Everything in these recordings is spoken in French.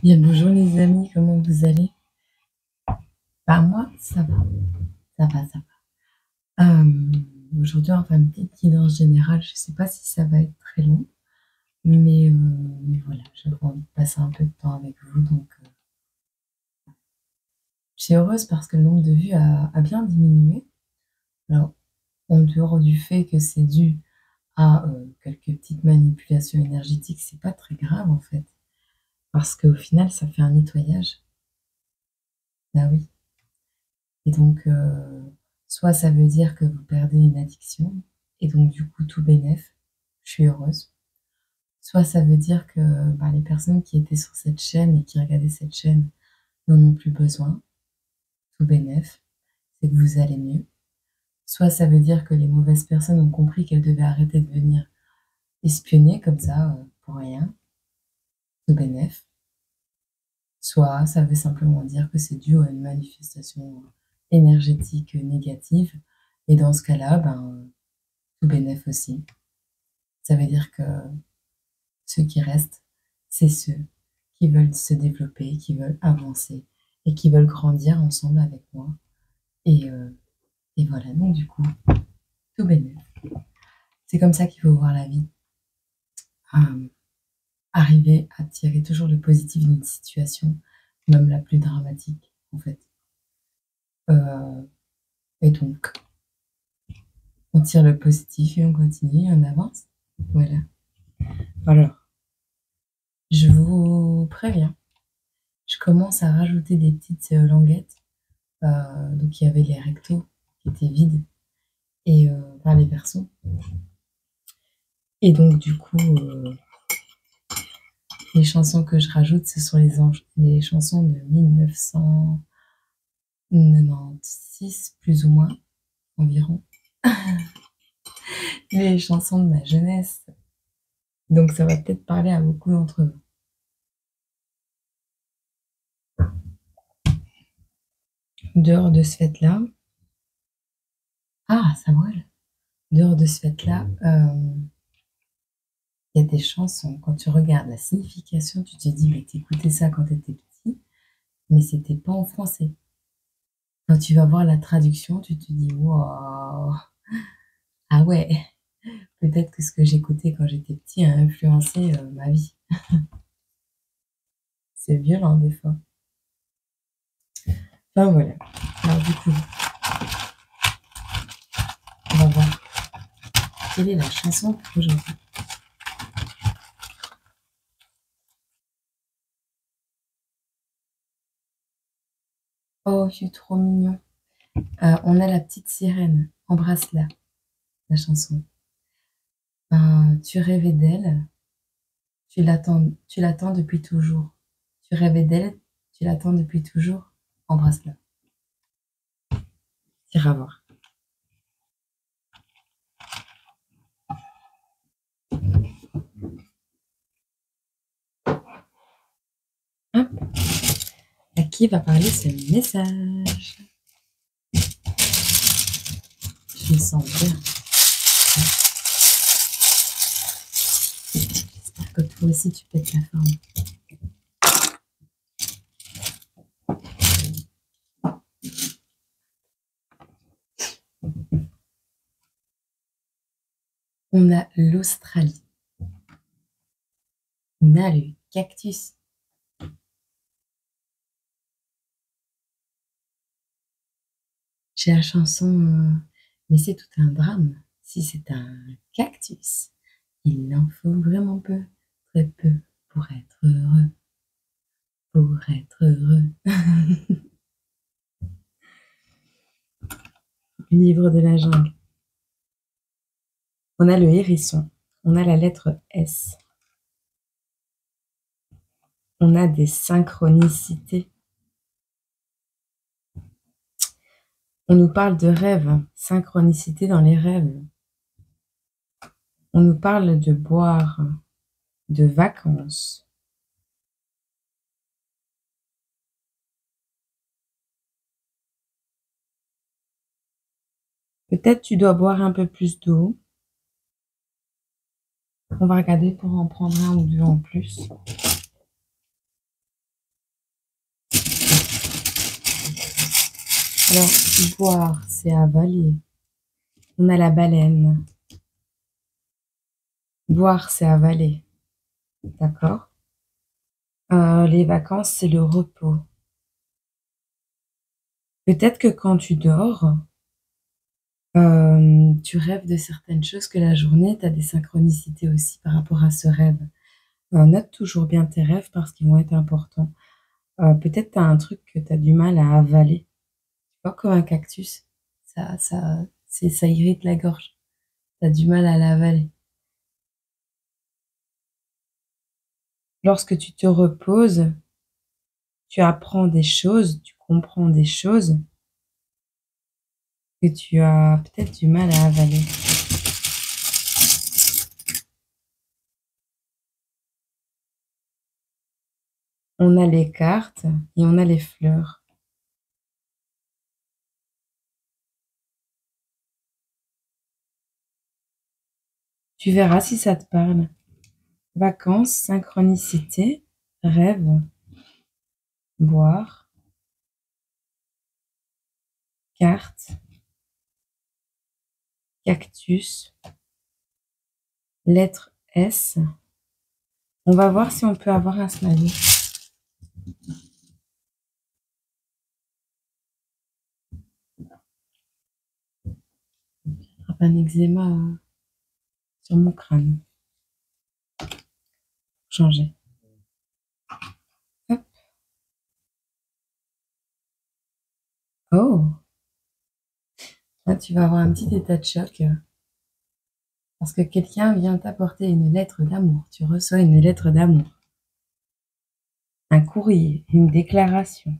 Bien, bonjour les amis, comment vous allez? Bah moi, ça va, ça va, ça va. Aujourd'hui, on va faire une petite guidance générale. Je sais pas si ça va être très long, mais voilà, j'avais envie de passer un peu de temps avec vous, donc je suis heureuse parce que le nombre de vues a bien diminué. Alors, en dehors du fait que c'est dû à quelques petites manipulations énergétiques, c'est pas très grave en fait, parce qu'au final, ça fait un nettoyage. Bah oui. Et donc, soit ça veut dire que vous perdez une addiction, et donc du coup tout bénef, je suis heureuse. Soit ça veut dire que bah, les personnes qui étaient sur cette chaîne et qui regardaient cette chaîne n'en ont plus besoin, tout bénef, c'est que vous allez mieux. Soit ça veut dire que les mauvaises personnes ont compris qu'elles devaient arrêter de venir espionner comme ça, pour rien, tout bénef. Soit ça veut simplement dire que c'est dû à une manifestation énergétique négative, et dans ce cas-là, ben, tout bénef aussi. Ça veut dire que ceux qui restent, c'est ceux qui veulent se développer, qui veulent avancer et qui veulent grandir ensemble avec moi. Et, euh, et voilà, donc du coup, tout bénef. C'est comme ça qu'il faut voir la vie. Euh, Arriver à tirer toujours le positif d'une situation, même la plus dramatique, en fait. Euh, et donc, on tire le positif et on continue, on avance. Voilà. Alors, je vous préviens, je commence à rajouter des petites languettes. Donc il y avait les rectos qui étaient vides et enfin les versos. Et donc du coup, les chansons que je rajoute, ce sont les chansons de 1996 plus ou moins environ, les chansons de ma jeunesse. Donc ça va peut-être parler à beaucoup d'entre vous. Dehors de ce fait-là, ah ça brûle. Dehors de ce fait-là, il y a des chansons, quand tu regardes la signification, tu te dis, mais t'écoutais ça quand t'étais petit, mais c'était pas en français. Quand tu vas voir la traduction, tu te dis, waouh, ah ouais, peut-être que ce que j'écoutais quand j'étais petit a influencé ma vie. C'est violent des fois. Enfin voilà. Alors du coup, on va voir quelle est la chanson pour aujourd'hui. Oh, je suis trop mignon. On a la petite sirène, embrasse-la, la chanson. Tu rêvais d'elle, tu l'attends depuis toujours. Tu rêvais d'elle, tu l'attends depuis toujours, embrasse-la. T'iras voir. Hop. À qui va parler ce message? Je me sens bien. J'espère que toi aussi tu pètes la forme. On a l'Australie. On a le cactus. J'ai la chanson mais c'est tout un drame. Si c'est un cactus, il en faut vraiment peu, très peu pour être heureux. Pour être heureux. Livre de la jungle. On a le hérisson. On a la lettre S. On a des synchronicités. On nous parle de rêves, synchronicité dans les rêves. On nous parle de boire, de vacances. Peut-être tu dois boire un peu plus d'eau. On va regarder pour en prendre un ou deux en plus. Alors, boire, c'est avaler. On a la baleine. Boire, c'est avaler. D'accord? Les vacances, c'est le repos. Peut-être que quand tu dors, tu rêves de certaines choses que la journée, tu as des synchronicités aussi par rapport à ce rêve. Note toujours bien tes rêves parce qu'ils vont être importants. Peut-être tu as un truc que tu as du mal à avaler. Tu vois, comme un cactus. Ça irrite la gorge. Tu as du mal à l'avaler. Lorsque tu te reposes, tu apprends des choses, tu comprends des choses que tu as peut-être du mal à avaler. On a les cartes et on a les fleurs. Tu verras si ça te parle. Vacances, synchronicité, rêve, boire, carte, cactus, lettre S. On va voir si on peut avoir un smiley. Un eczéma sur mon crâne. Changer. Hop. Oh, là tu vas avoir un petit état de choc parce que quelqu'un vient t'apporter une lettre d'amour. Tu reçois une lettre d'amour. Un courrier, une déclaration.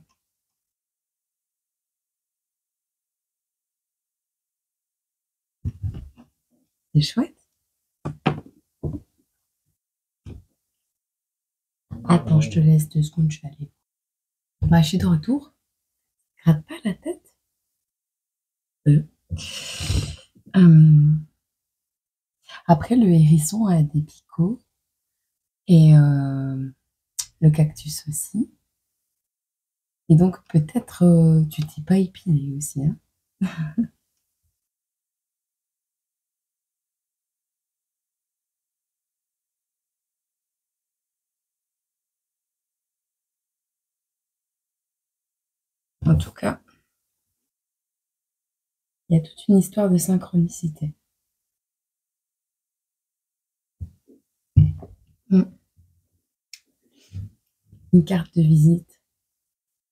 C'est chouette. Attends, je te laisse 2 secondes, je vais aller. Bah, je suis de retour. Gratte pas la tête. Après, le hérisson a des picots et le cactus aussi. Et donc, peut-être tu t'es pas épilé aussi. Hein. En tout cas, il y a toute une histoire de synchronicité. Une carte de visite.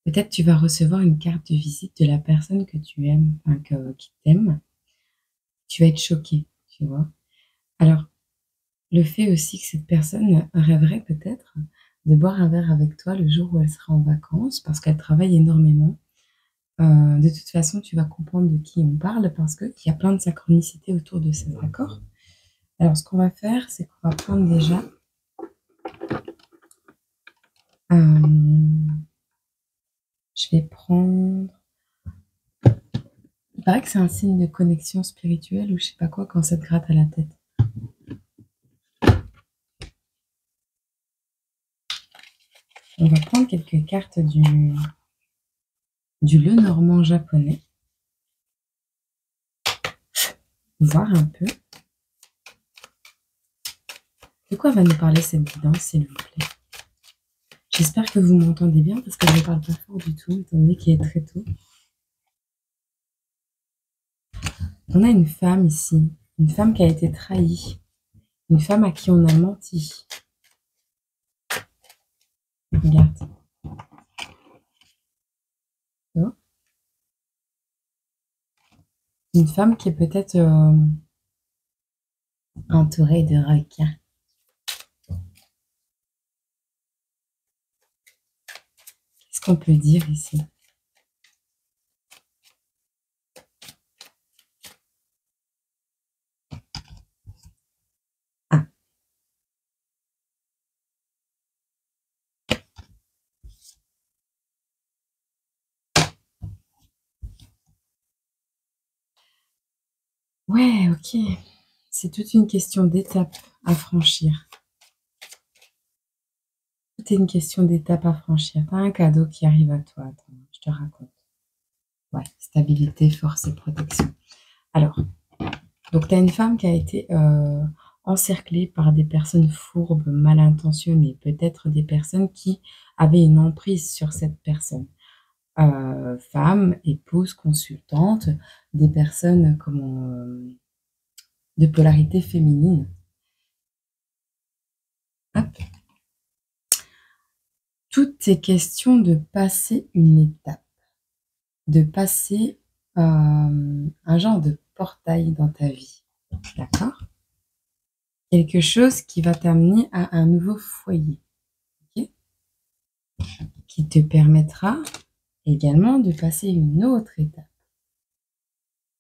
Peut-être tu vas recevoir une carte de visite de la personne que tu aimes, enfin, qui t'aime. Tu vas être choqué, tu vois. Alors, le fait aussi que cette personne rêverait peut-être de boire un verre avec toi le jour où elle sera en vacances parce qu'elle travaille énormément. De toute façon, tu vas comprendre de qui on parle parce qu'il y a plein de synchronicités autour de ça, d'accord? Alors, ce qu'on va faire, c'est qu'on va prendre déjà je vais prendre. Il paraît que c'est un signe de connexion spirituelle ou je sais pas quoi quand ça te gratte à la tête. On va prendre quelques cartes du Lenormand japonais. Voir un peu. De quoi va nous parler cette guidance, s'il vous plaît? J'espère que vous m'entendez bien parce que je ne parle pas fort du tout, étant donné qu'il est très tôt. On a une femme ici, une femme qui a été trahie, une femme à qui on a menti. Regarde. Tu vois? Une femme qui est peut-être entourée de requins. Qu'est-ce qu'on peut dire ici? Ah. Ouais, ok. C'est toute une question d'étapes à franchir. Tout est une question d'étapes à franchir. T'as un cadeau qui arrive à toi. Attends, je te raconte. Ouais, stabilité, force et protection. Alors, donc tu as une femme qui a été encerclée par des personnes fourbes, mal intentionnées, peut-être des personnes qui avaient une emprise sur cette personne. Femme, épouse, consultante, des personnes de polarité féminine. Hop. Tout est question de passer une étape, de passer un genre de portail dans ta vie, d'accord? Quelque chose qui va t'amener à un nouveau foyer, ok? Qui te permettra également de passer une autre étape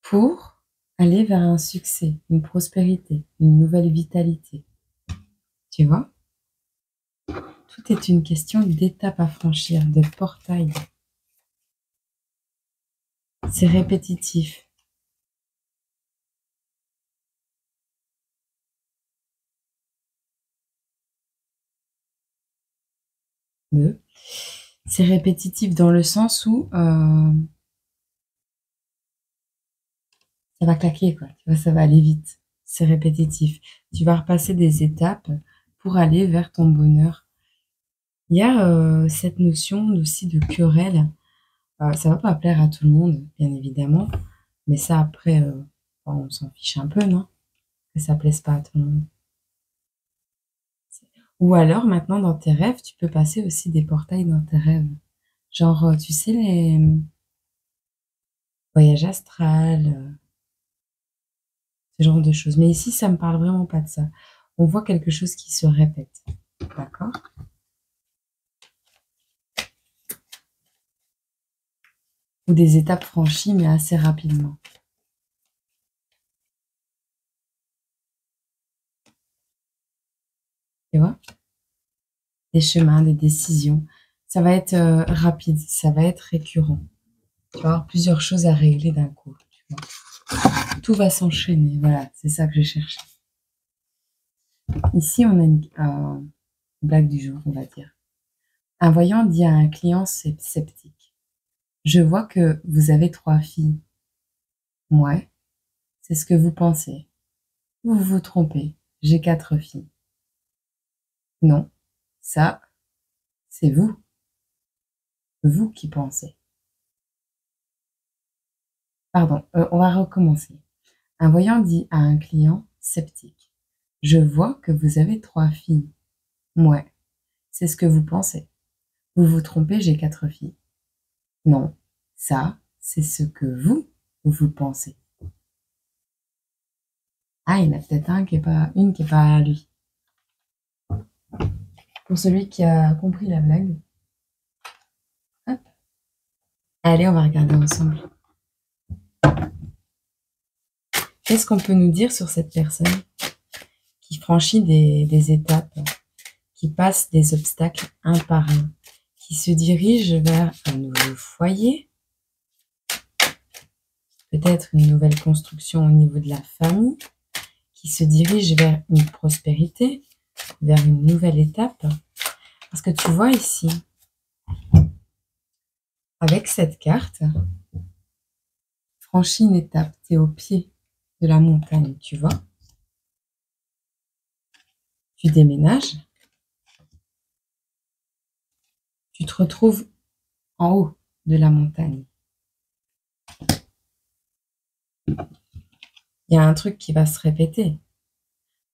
pour aller vers un succès, une prospérité, une nouvelle vitalité. Tu vois? Tout est une question d'étape à franchir, de portail. C'est répétitif. C'est répétitif dans le sens où ça va claquer, quoi. Tu vois, ça va aller vite. C'est répétitif. Tu vas repasser des étapes pour aller vers ton bonheur. Il y a cette notion aussi de querelle. Ça va pas plaire à tout le monde, bien évidemment. Mais ça, après, on s'en fiche un peu, non? Que ça plaise pas à tout le monde. Ou alors, maintenant, dans tes rêves, tu peux passer aussi des portails dans tes rêves. Genre, tu sais, les voyages astrales, ce genre de choses. Mais ici, ça me parle vraiment pas de ça. On voit quelque chose qui se répète. D'accord? Ou des étapes franchies, mais assez rapidement. Tu vois? Des chemins, des décisions. Ça va être rapide, ça va être récurrent. Tu vas avoir plusieurs choses à régler d'un coup. Tu vois? Tout va s'enchaîner. Voilà, c'est ça que je cherchais. Ici, on a une blague du jour, on va dire. Un voyant dit à un client sceptique: je vois que vous avez 3 filles. Ouais, c'est ce que vous pensez. Vous vous trompez. J'ai 4 filles. Non, ça, c'est vous. Vous qui pensez. Pardon, on va recommencer. Un voyant dit à un client sceptique: je vois que vous avez 3 filles. Ouais, c'est ce que vous pensez. Vous vous trompez, j'ai 4 filles. Non, ça, c'est ce que vous pensez. Ah, il y en a peut-être une qui est pas à lui. Pour celui qui a compris la blague. Hop. Allez, on va regarder ensemble. Qu'est-ce qu'on peut nous dire sur cette personne qui franchit des étapes, qui passe des obstacles un par un, qui se dirige vers un nouveau foyer, peut-être une nouvelle construction au niveau de la famille, qui se dirige vers une prospérité, vers une nouvelle étape. Parce que tu vois ici, avec cette carte, franchis une étape, tu es au pied de la montagne, tu vois. Tu déménages, tu te retrouves en haut de la montagne. Il y a un truc qui va se répéter.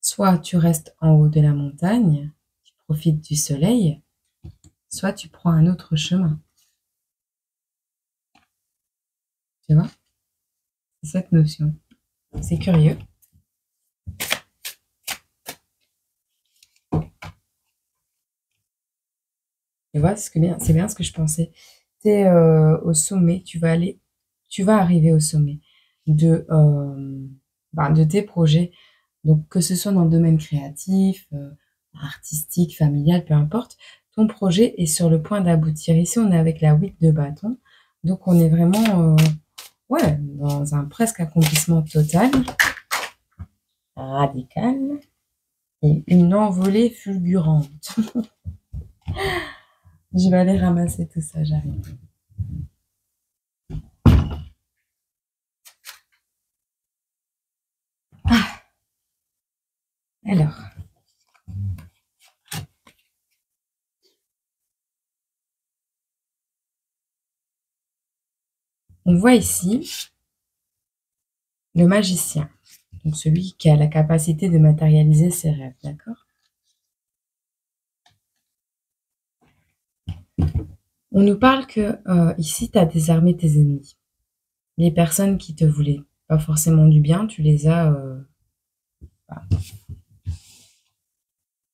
Soit tu restes en haut de la montagne, tu profites du soleil, soit tu prends un autre chemin. Tu vois? C'est cette notion. C'est curieux. Tu vois, c'est bien ce que je pensais. Tu es au sommet, tu vas arriver au sommet de, de tes projets. Donc, que ce soit dans le domaine créatif, artistique, familial, peu importe, ton projet est sur le point d'aboutir. Ici, on est avec la 8 de bâton. Donc, on est vraiment ouais, dans un presque accomplissement total, radical, et une envolée fulgurante. Je vais aller ramasser tout ça, j'arrive. Alors, on voit ici le magicien, donc celui qui a la capacité de matérialiser ses rêves, d'accord? On nous parle que ici, tu as désarmé tes ennemis. Les personnes qui te voulaient pas forcément du bien, tu les as... bah,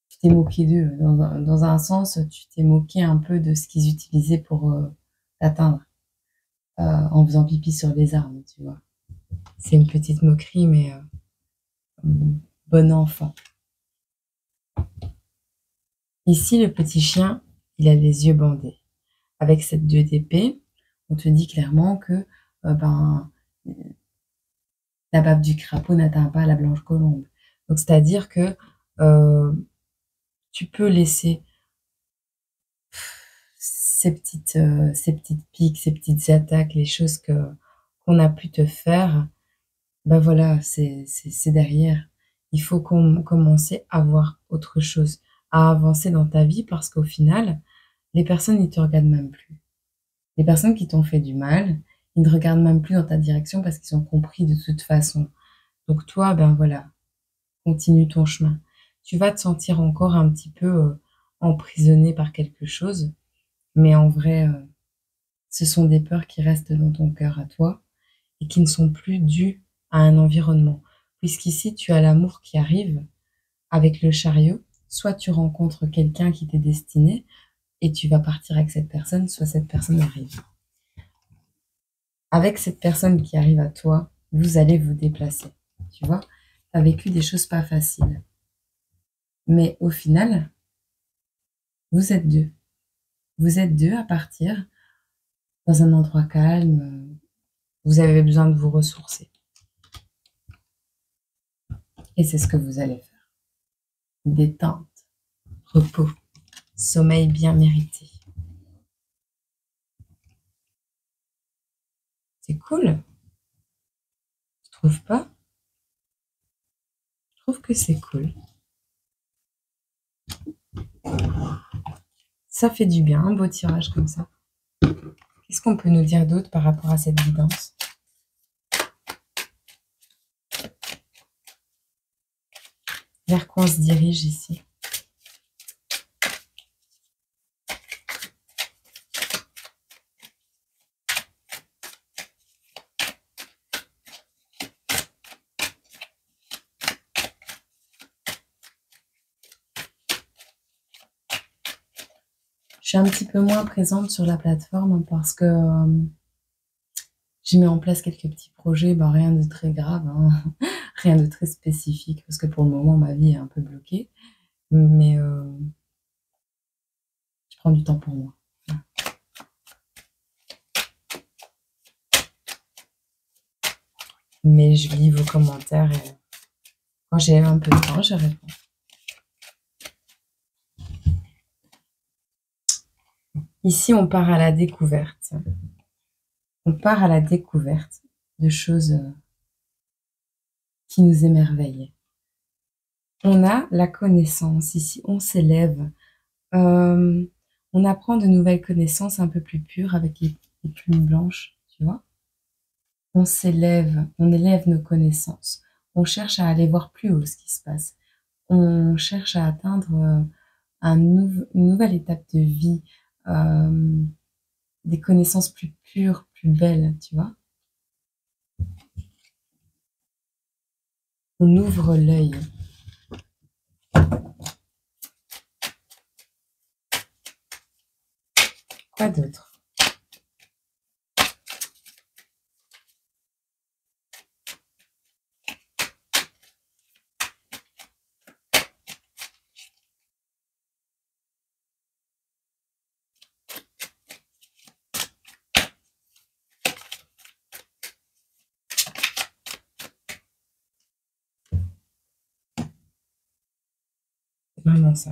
tu t'es moqué d'eux. Dans un sens, tu t'es moqué un peu de ce qu'ils utilisaient pour t'atteindre, en faisant pipi sur les armes, tu vois. C'est une petite moquerie, mais bon enfant. Ici, le petit chien, il a les yeux bandés. Avec cette 2 d'épée, on te dit clairement que ben, la bave du crapaud n'atteint pas la blanche colombe. Donc, c'est-à-dire que tu peux laisser ces petites piques, ces petites attaques, les choses qu'on a pu te faire, ben voilà, c'est derrière. Il faut commencer à voir autre chose, à avancer dans ta vie parce qu'au final, les personnes, ils te regardent même plus. Les personnes qui t'ont fait du mal, ils ne regardent même plus dans ta direction parce qu'ils ont compris de toute façon. Donc toi, ben voilà, continue ton chemin. Tu vas te sentir encore un petit peu emprisonné par quelque chose, mais en vrai, ce sont des peurs qui restent dans ton cœur à toi et qui ne sont plus dues à un environnement. Puisqu'ici, tu as l'amour qui arrive avec le chariot. Soit tu rencontres quelqu'un qui t'est destiné et tu vas partir avec cette personne, soit cette personne arrive. Avec cette personne qui arrive à toi, vous allez vous déplacer. Tu vois, tu as vécu des choses pas faciles. Mais au final, vous êtes deux. Vous êtes deux à partir dans un endroit calme. Vous avez besoin de vous ressourcer. Et c'est ce que vous allez faire. Détente, repos, sommeil bien mérité. C'est cool. Tu trouves pas? Je trouve que c'est cool. Ça fait du bien, un beau tirage comme ça. Qu'est-ce qu'on peut nous dire d'autre par rapport à cette guidance? Vers quoi on se dirige ici? Je suis un petit peu moins présente sur la plateforme parce que j'ai mis en place quelques petits projets, bah, rien de très grave, hein, rien de très spécifique, parce que pour le moment, ma vie est un peu bloquée. Mais je prends du temps pour moi. Mais je lis vos commentaires et quand j'ai un peu de temps, je réponds. Ici, on part à la découverte. On part à la découverte de choses qui nous émerveillent. On a la connaissance. Ici, on s'élève. On apprend de nouvelles connaissances un peu plus pures avec les plumes blanches, tu vois. On s'élève, on élève nos connaissances. On cherche à aller voir plus haut ce qui se passe. On cherche à atteindre une nouvelle étape de vie, des connaissances plus pures, plus belles, tu vois. On ouvre l'œil. Quoi d'autre? C'est vraiment ça.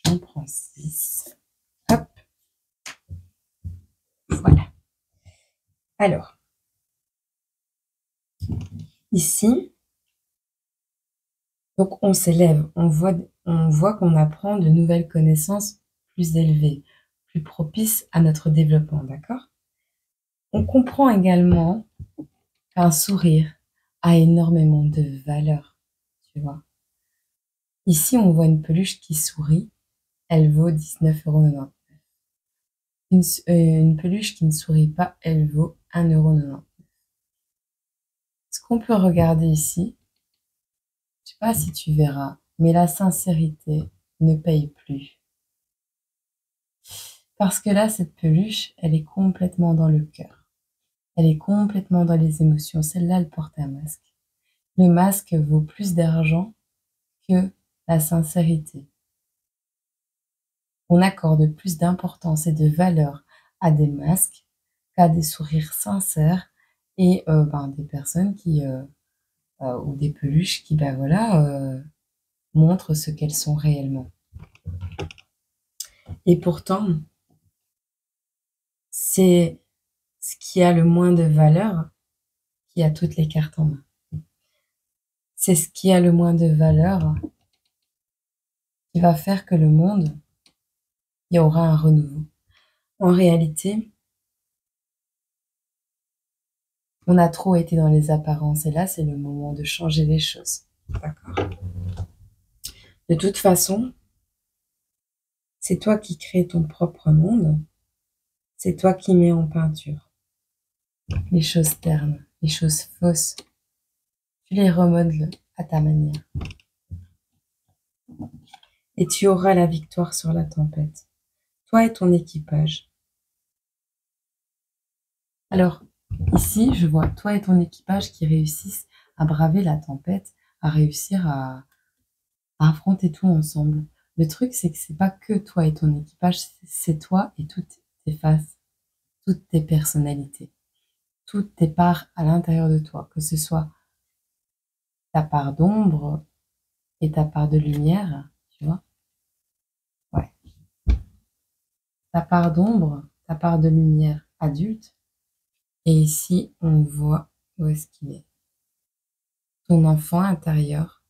J'en prends 6. Hop. Voilà. Alors. Ici, donc on s'élève, on voit qu'on apprend de nouvelles connaissances plus élevées, plus propices à notre développement, d'accord? On comprend également qu'un sourire a énormément de valeur, tu vois? Ici, on voit une peluche qui sourit, elle vaut 19,90 €. Une peluche qui ne sourit pas, elle vaut 1,90 €. Ce qu'on peut regarder ici, je sais pas si tu verras, mais la sincérité ne paye plus. Parce que là, cette peluche, elle est complètement dans le cœur. Elle est complètement dans les émotions. Celle-là, elle porte un masque. Le masque vaut plus d'argent que la sincérité. On accorde plus d'importance et de valeur à des masques qu'à des sourires sincères et des personnes qui, ou des peluches qui, montrent ce qu'elles sont réellement. Et pourtant, c'est ce qui a le moins de valeur qui a toutes les cartes en main. C'est ce qui a le moins de valeur qui va faire que le monde, il y aura un renouveau. En réalité, on a trop été dans les apparences et là, c'est le moment de changer les choses. D'accord? De toute façon, c'est toi qui crées ton propre monde, c'est toi qui mets en peinture les choses ternes, les choses fausses. Tu les remodèles à ta manière. Et tu auras la victoire sur la tempête. Toi et ton équipage. Alors, ici, je vois toi et ton équipage qui réussissent à braver la tempête, à réussir à affronter tout ensemble. Le truc, c'est que c'est pas que toi et ton équipage, c'est toi et toutes tes faces, toutes tes personnalités, toutes tes parts à l'intérieur de toi, que ce soit ta part d'ombre et ta part de lumière, tu vois. Ouais. Ta part d'ombre, ta part de lumière adulte. Et ici, on voit où est-ce qu'il est. Ton enfant intérieur,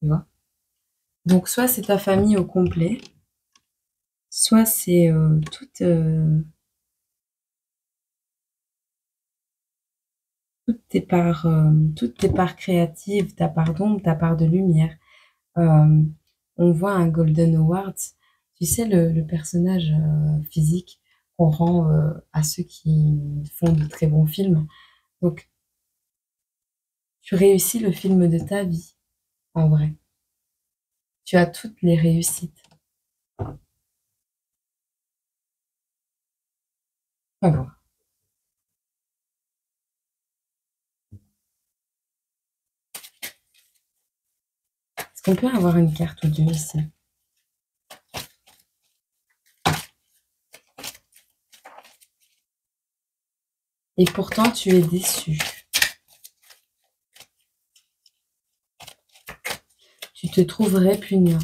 tu vois. Donc, soit c'est ta famille au complet, soit c'est toutes tes parts créatives, ta part d'ombre, ta part de lumière. Euh, on voit un Golden Award, tu sais, le personnage physique qu'on rend à ceux qui font de très bons films. Donc, tu réussis le film de ta vie, en vrai. Tu as toutes les réussites. Voilà. Est-ce qu'on peut avoir une carte ou deux ici? Et pourtant, tu es déçu. Tu te trouves répugnant.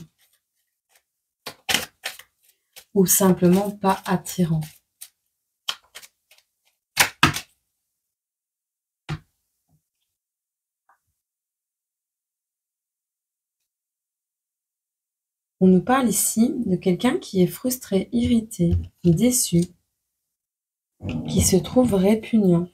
Ou simplement pas attirant. On nous parle ici de quelqu'un qui est frustré, irrité, déçu, qui se trouve répugnant.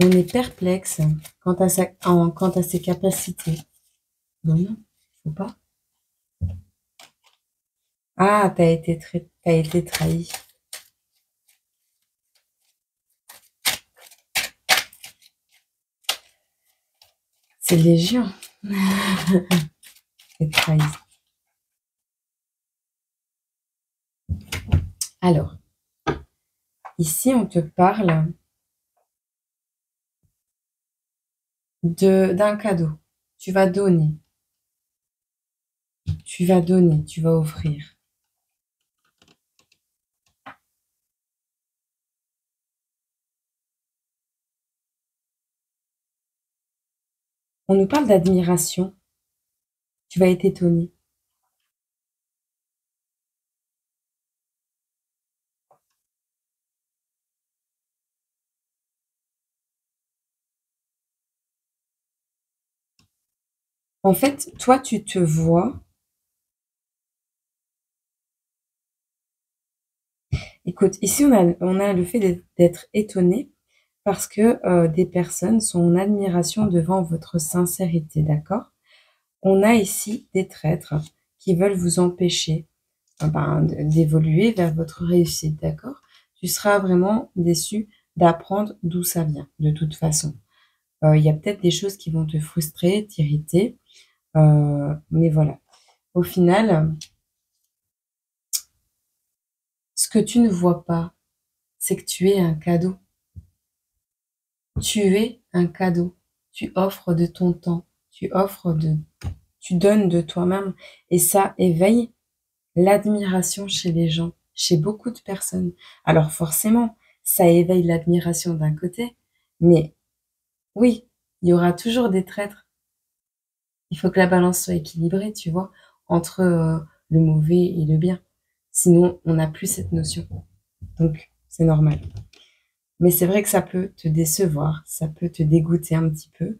On est perplexe quant à ses capacités. Non, non, faut pas. Ah, t'as été trahi. C'est légion. C'est trahi. Alors, ici, on te parle d'un cadeau. Tu vas donner. Tu vas donner, tu vas offrir. On nous parle d'admiration. Tu vas être étonné. En fait, toi, tu te vois écoute, ici, on a le fait d'être étonné parce que, des personnes sont en admiration devant votre sincérité, d'accord? On a ici des traîtres qui veulent vous empêcher, ben, d'évoluer vers votre réussite, d'accord? Tu seras vraiment déçu d'apprendre d'où ça vient, de toute façon. Il y a peut-être des choses qui vont te frustrer, t'irriter, mais voilà. Au final, ce que tu ne vois pas, c'est que tu es un cadeau. Tu es un cadeau. Tu offres de ton temps, tu donnes de toi-même et ça éveille l'admiration chez les gens, chez beaucoup de personnes. Alors forcément, ça éveille l'admiration d'un côté, mais oui, il y aura toujours des traîtres. Il faut que la balance soit équilibrée, tu vois, entre, le mauvais et le bien. Sinon, on n'a plus cette notion. Donc, c'est normal. Mais c'est vrai que ça peut te décevoir, ça peut te dégoûter un petit peu,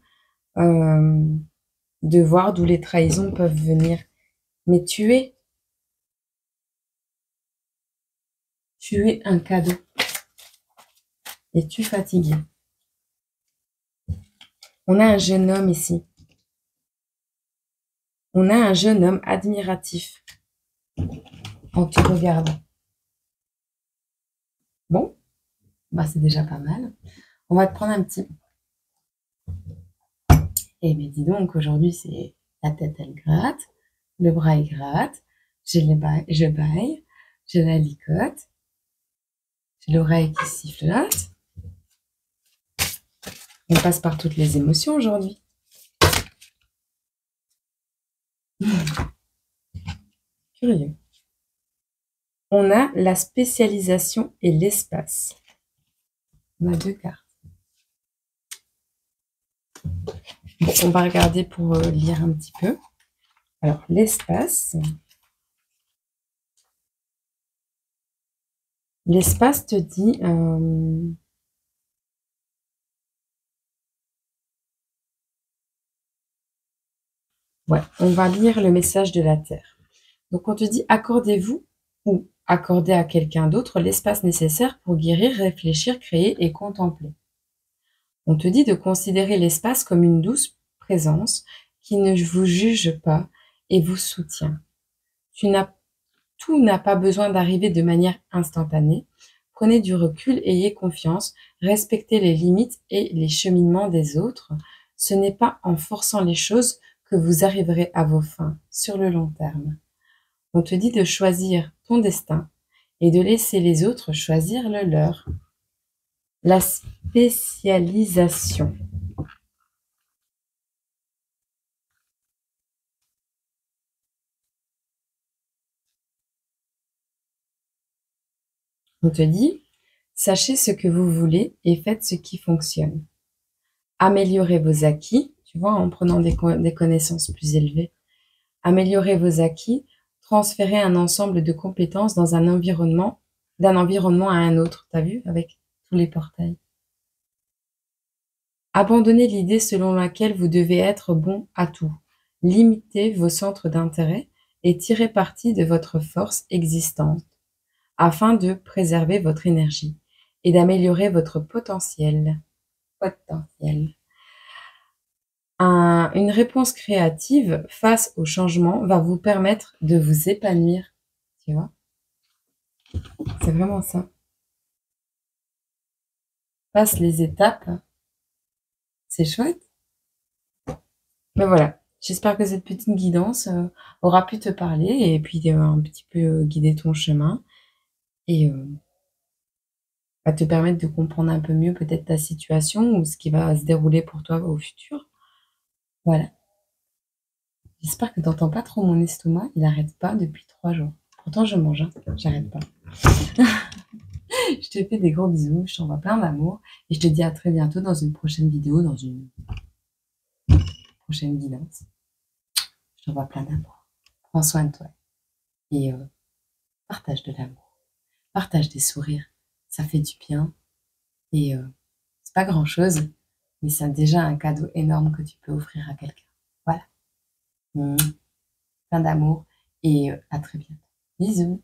de voir d'où les trahisons peuvent venir. Mais tu es un cadeau. Es-tu fatigué? On a un jeune homme ici. On a un jeune homme admiratif en te regardant. Bon, bah c'est déjà pas mal. On va te prendre un petit. Eh bien, dis donc, aujourd'hui, c'est la tête, elle gratte, le bras, il gratte, je baille, j'ai la licote, j'ai l'oreille qui sifflote. On passe par toutes les émotions aujourd'hui. Curieux. On a la spécialisation et l'espace. On a deux cartes. Bon, on va regarder pour lire un petit peu. Alors, l'espace. L'espace te dit... ouais, on va lire le message de la Terre. Donc, on te dit, accordez-vous ou accordez à quelqu'un d'autre l'espace nécessaire pour guérir, réfléchir, créer et contempler. On te dit de considérer l'espace comme une douce présence qui ne vous juge pas et vous soutient. Tout n'a pas besoin d'arriver de manière instantanée. Prenez du recul, ayez confiance, respectez les limites et les cheminements des autres. Ce n'est pas en forçant les choses que vous arriverez à vos fins sur le long terme. On te dit de choisir ton destin et de laisser les autres choisir le leur. La spécialisation. On te dit, sachez ce que vous voulez et faites ce qui fonctionne. Améliorez vos acquis, tu vois, en prenant des connaissances plus élevées. Améliorez vos acquis, transférez un ensemble de compétences dans un environnement, d'un environnement à un autre. T'as vu, avec tous les portails. Abandonnez l'idée selon laquelle vous devez être bon à tout. Limitez vos centres d'intérêt et tirez parti de votre force existante afin de préserver votre énergie et d'améliorer votre potentiel. Une réponse créative face au changement va vous permettre de vous épanouir, tu vois? C'est vraiment ça. Passe les étapes, c'est chouette. Mais voilà, j'espère que cette petite guidance, aura pu te parler et puis, un petit peu, guider ton chemin et va te permettre de comprendre un peu mieux peut-être ta situation ou ce qui va se dérouler pour toi au futur. Voilà. J'espère que tu entends pas trop mon estomac, il arrête pas depuis 3 jours. Pourtant je mange, hein, j'arrête pas. Je te fais des gros bisous, je t'envoie plein d'amour et je te dis à très bientôt dans une prochaine vidéo, dans une prochaine guidance. Je t'envoie plein d'amour. Prends soin de toi et partage de l'amour. Partage des sourires. Ça fait du bien et c'est pas grand-chose, mais c'est déjà un cadeau énorme que tu peux offrir à quelqu'un. Voilà. Plein d'amour et à très bientôt. Bisous.